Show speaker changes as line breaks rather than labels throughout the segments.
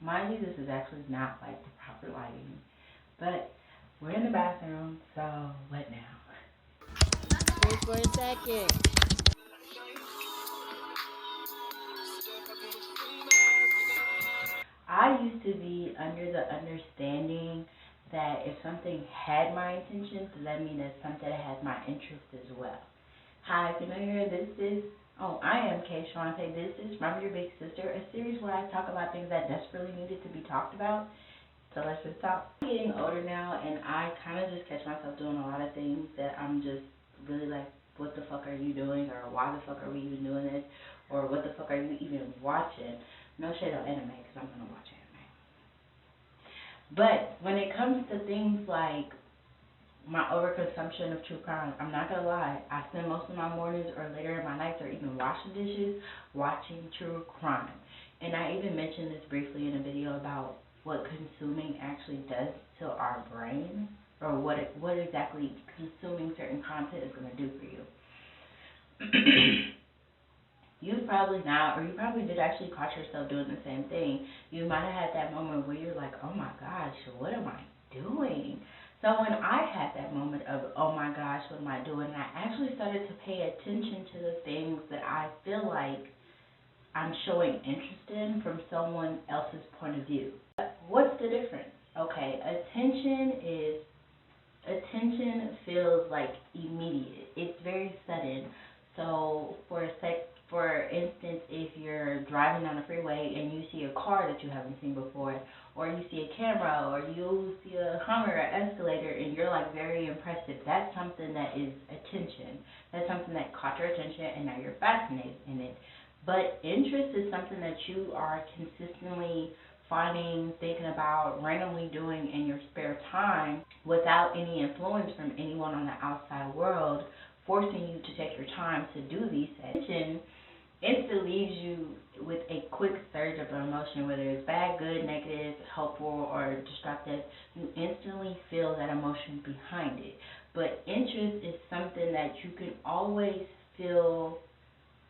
Mind you, this is actually not like the proper lighting, but we're in the bathroom, so what now?
Wait for a second.
I used to be under the understanding that if something had my intentions, that means that something has my interest as well. Hi, if you're new here, this is, I am Kay Shante. This is From Your Big Sister, a series where I talk about things that desperately needed to be talked about. So let's just talk. I'm getting older now, and I kind of just catch myself doing a lot of things that I'm just really like, what the fuck are you doing? Or why the fuck are we even doing this? Or what the fuck are you even watching? No shade on anime, because I'm going to watch anime. But when it comes to things like my overconsumption of true crime, I'm not gonna lie, I spend most of my mornings or later in my nights or even washing dishes watching true crime. And I even mentioned this briefly in a video about what consuming actually does to our brain, or what exactly consuming certain content is gonna do for you. You probably not, or you probably did actually catch yourself doing the same thing. You might have had that moment where you're like, oh my gosh, what am I doing? So when I had that moment of, oh my gosh, what am I doing? I actually started to pay attention to the things that I feel like I'm showing interest in from someone else's point of view. What's the difference? Okay, attention feels like immediate. It's very sudden. So for instance, if you're driving down the freeway and you see a car that you haven't seen before, or you see a camera, or you see a Hummer or escalator, and you're like very impressive, that's something that is attention. That's something that caught your attention, and now you're fascinated in it. But interest is something that you are consistently finding, thinking about, randomly doing in your spare time without any influence from anyone on the outside world forcing you to take your time to do these things. Instantly leaves you with a quick surge of emotion, whether it's bad, good, negative, helpful, or destructive. You instantly feel that emotion behind it. But interest is something that you can always feel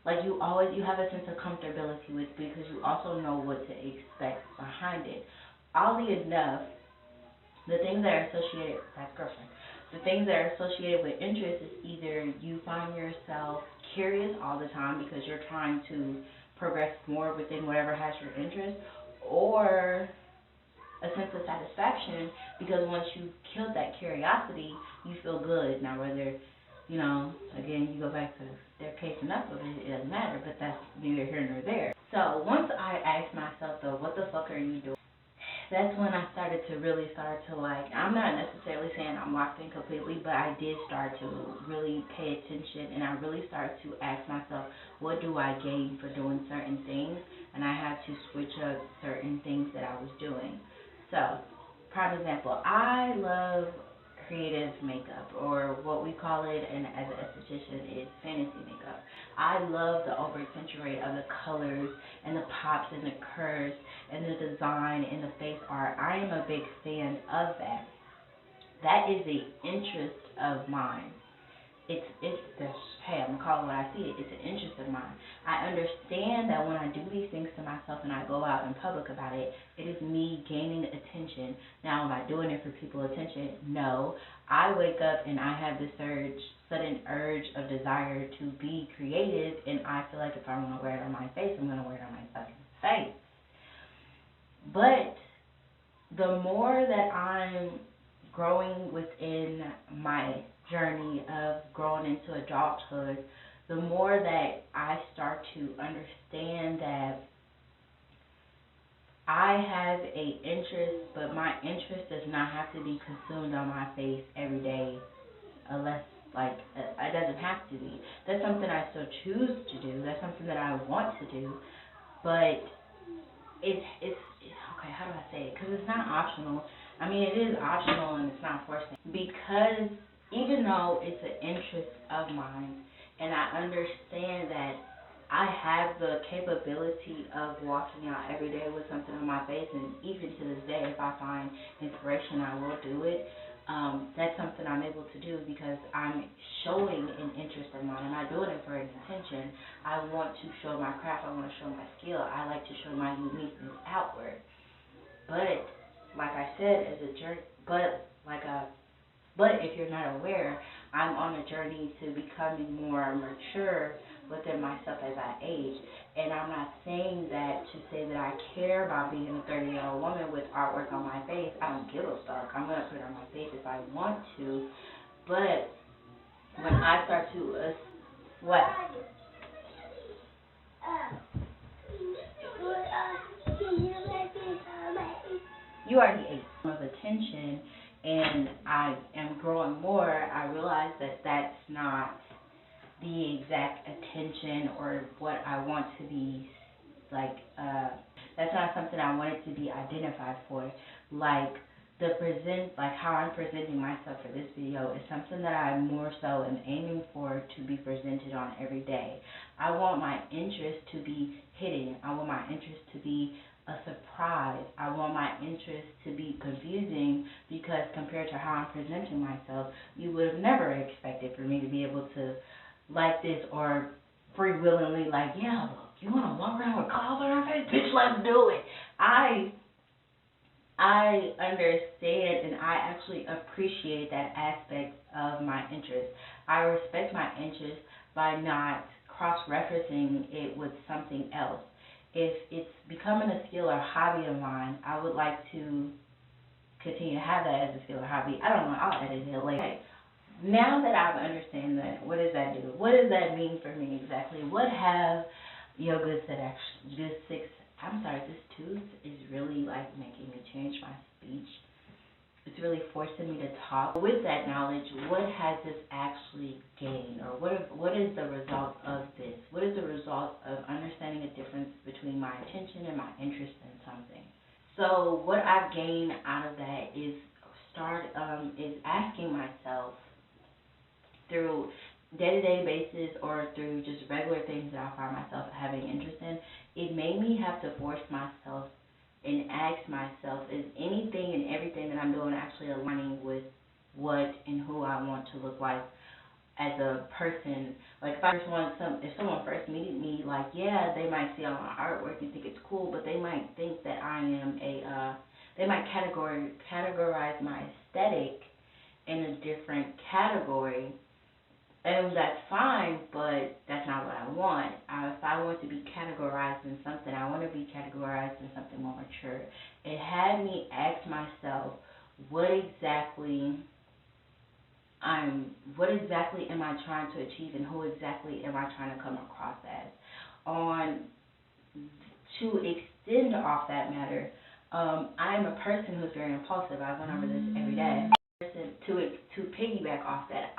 like you have a sense of comfortability with, because you also know what to expect behind it. Oddly enough, the things that are associated, that's girlfriend, the things that are associated with interest is either you find yourself curious all the time because you're trying to progress more within whatever has your interest, or a sense of satisfaction because once you killed that curiosity, you feel good. Now, whether, again, you go back to their case enough of it, it doesn't matter, but that's neither here nor there. So once I asked myself, though, what the fuck are you doing? That's when I started to really start to like, I'm not necessarily saying I'm locked in completely, but I did start to really pay attention, and I really started to ask myself, what do I gain for doing certain things? And I had to switch up certain things that I was doing. So, prime example, I love creative makeup, or what we call it, and as an esthetician, is fantasy makeup. I love the over accentuate of the colors and the pops and the curves and the design and the face art. I am a big fan of that. That is the interest of mine. It's the, hey, I'm gonna call it what I see it. It's an interest of mine. I understand that when I do these things to myself and I go out in public about it, it is me gaining attention. Now, am I doing it for people's attention? No. I wake up and I have this sudden urge of desire to be creative, and I feel like if I want to wear it on my face, I'm gonna wear it on my fucking face. But the more that I'm growing within my journey of growing into adulthood, the more that I start to understand that I have a interest, but my interest does not have to be consumed on my face every day, unless it doesn't have to be. That's something I still choose to do. That's something that I want to do, but it's okay. How do I say it? Because it's not optional. I mean, it is optional and it's not forcing. Because even though it's an interest of mine, and I understand that I have the capability of walking out every day with something on my face, and even to this day, if I find inspiration, I will do it. That's something I'm able to do because I'm showing an interest of mine. I'm not doing it for an intention. I want to show my craft. I want to show my skill. I like to show my uniqueness outward. But like I said, as a journey, but if you're not aware, I'm on a journey to becoming more mature within myself as I age. And I'm not saying that to say that I care about being a 30-year-old woman with artwork on my face. I don't give a fuck. I'm going to put it on my face if I want to. But when I start to, what? You already ate of attention, and I am growing more. I realize that that's not the exact attention or what I want to be, like, that's not something I wanted to be identified for. Like, like how I'm presenting myself for this video is something that I more so am aiming for to be presented on every day. I want my interest to be hidden. I want my interest to be a surprise. I want my interest to be confusing, because compared to how I'm presenting myself, you would have never expected for me to be able to like this or free willingly, like, yeah, look, you want to walk around with collar on your face? Bitch, let's do it. I understand and I actually appreciate that aspect of my interest. I respect my interest by not cross-referencing it with something else. If it's becoming a skill or hobby of mine, I would like to continue to have that as a skill or hobby. I don't know, I'll edit it later. Now that I understand that, what does that do? What does that mean for me exactly? What have your good six, this tooth is really like making me change my speech. It's really forcing me to talk. With that knowledge, what has this actually gained? Or what is the result of this? What is the result of understanding a difference between my attention and my interest in something? So what I've gained out of that is asking myself through day-to-day basis or through just regular things that I find myself having interest in. It made me have to force myself and ask myself, is anything and everything that I'm doing actually aligning with what and who I want to look like as a person? Like if someone first meeted me, like, yeah, they might see all my artwork and think it's cool, but they might think that I am they might categorize my aesthetic in a different category. And that's fine, but that's not what I want. If I want to be categorized in something, I want to be categorized in something more mature. It had me ask myself, what exactly am I trying to achieve, and who exactly am I trying to come across as? To extend off that matter, I am a person who's very impulsive. I went over this every day. To piggyback off that,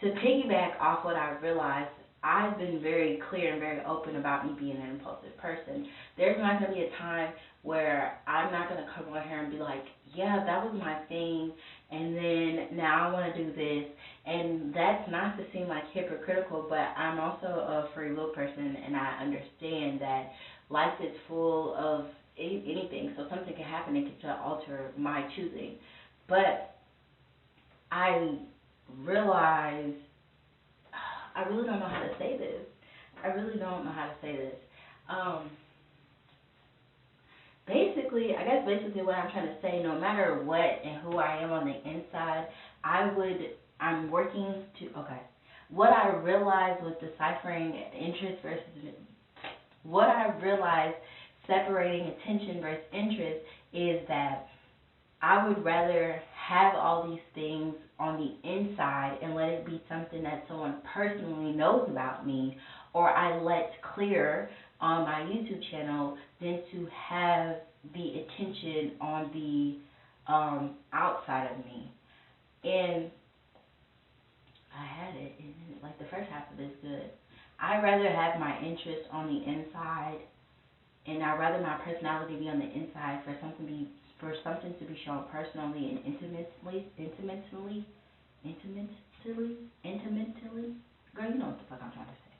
to piggyback off what I've realized, I've been very clear and very open about me being an impulsive person. There's not going to be a time where I'm not going to come on here and be like, yeah, that was my thing, and then now I want to do this. And that's not to seem like hypocritical, but I'm also a free will person, and I understand that life is full of anything, so something can happen and can alter my choosing. But I realize, I really don't know how to say this. Basically what I'm trying to say, no matter what and who I am on the inside, I'm working to, what I realized with deciphering interest versus, what I realized separating attention versus interest is that I would rather have all these things on the inside and let it be something that someone personally knows about me, or I let clear on my YouTube channel, than to have the attention on the outside of me. And I had it, and like the first half of it is good. I'd rather have my interest on the inside, and I'd rather my personality be on the inside for something to be shown personally and intimately. Girl, you know what the fuck I'm trying to say.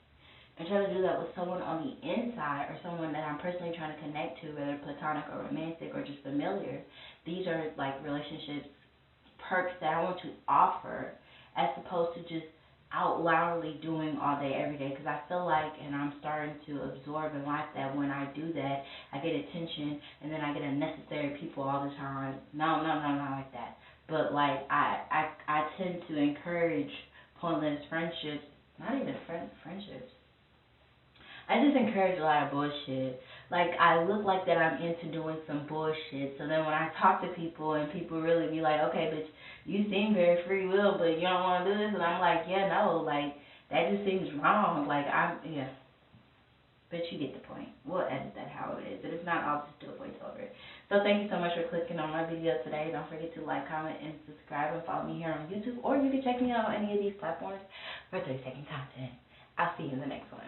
And try to do that with someone on the inside, or someone that I'm personally trying to connect to, whether platonic or romantic or just familiar. These are like relationships perks that I want to offer, as opposed to just out loudly doing all day, every day, because I feel like, and I'm starting to absorb and like that when I do that, I get attention, and then I get unnecessary people all the time. No, no, no, not like that. But like I tend to encourage pointless friendships, not even friendships. I just encourage a lot of bullshit. Like I look like that I'm into doing some bullshit. So then when I talk to people and people really be like, okay, bitch, you seem very free will, but you don't want to do this, and I'm like, yeah, no, like that just seems wrong. Like yeah. But you get the point. We'll edit that how it is. But if not, I'll just do a voiceover. So thank you so much for clicking on my video today. Don't forget to like, comment, and subscribe, and follow me here on YouTube. Or you can check me out on any of these platforms for 3-second content. I'll see you in the next one.